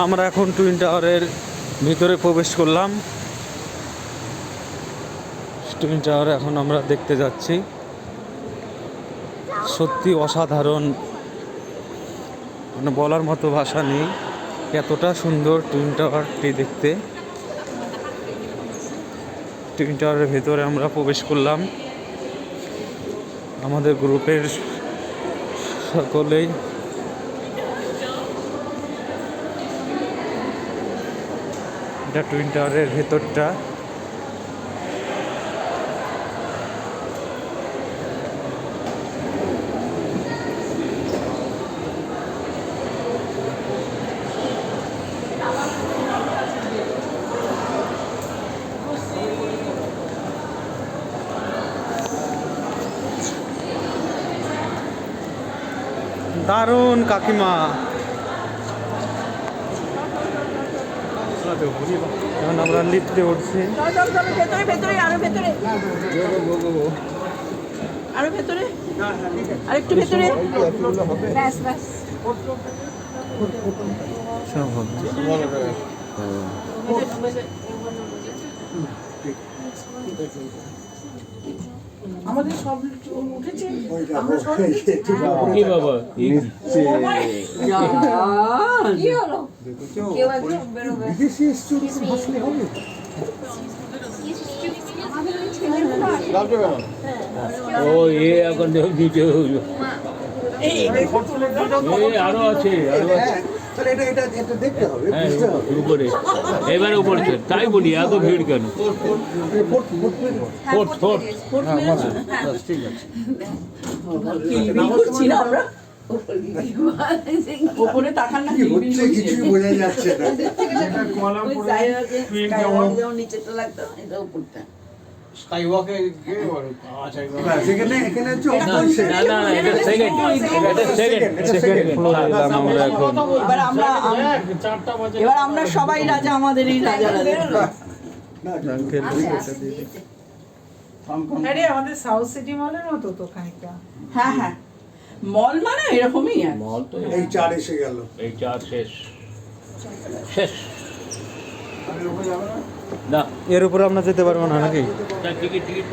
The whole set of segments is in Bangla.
আমরা এখন টুইন টাওয়ারের ভিতরে প্রবেশ করলাম। টুইন টাওয়ার এখন আমরা দেখতে যাচ্ছি। সত্যি অসাধারণ, মানে বলার মতো ভাষা নেই, এতটা সুন্দর টুইন টাওয়ারটি দেখতে। টুইন টাওয়ারের ভেতরে আমরা প্রবেশ করলাম আমাদের গ্রুপের সকলেই। এটা টুইন টাওয়ারের ভেতরটা। দারুণ কাকিমা। এখন আমরা লিফটে উঠছি। আরেকটু ভেতরে সব হবে। আমাদের সব উঠেছে, আমরা সব কি বাবা কি হলো? কেউ একজন বেরোবে। ও এ এখন ভিডিও হইলো। আরো আছে হ্যাঁ উপরে, এবারে উপরে তাই বলি এত ভিড় কেন? ঠিক আছে। করছি না আমরা উপরে তাকান না, কিছু বোঝা যাচ্ছে না। নিচেটা লাগতো, এটা উপরটা। এবার আমরা সবাই রাজা, আমাদেরই রাজা রাজা। আরে আমাদের সাউথ সিটি মলের মতো তো খানিকটা। হ্যাঁ হ্যাঁ, মল মানে এরকমই আর মল তো এই চার এসে গেল। এই চার শেষ শেষ না, এর উপরে আমরা যেতে পারবো না নাকি? টিকিট টিকিট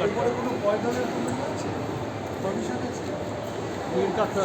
কাটতে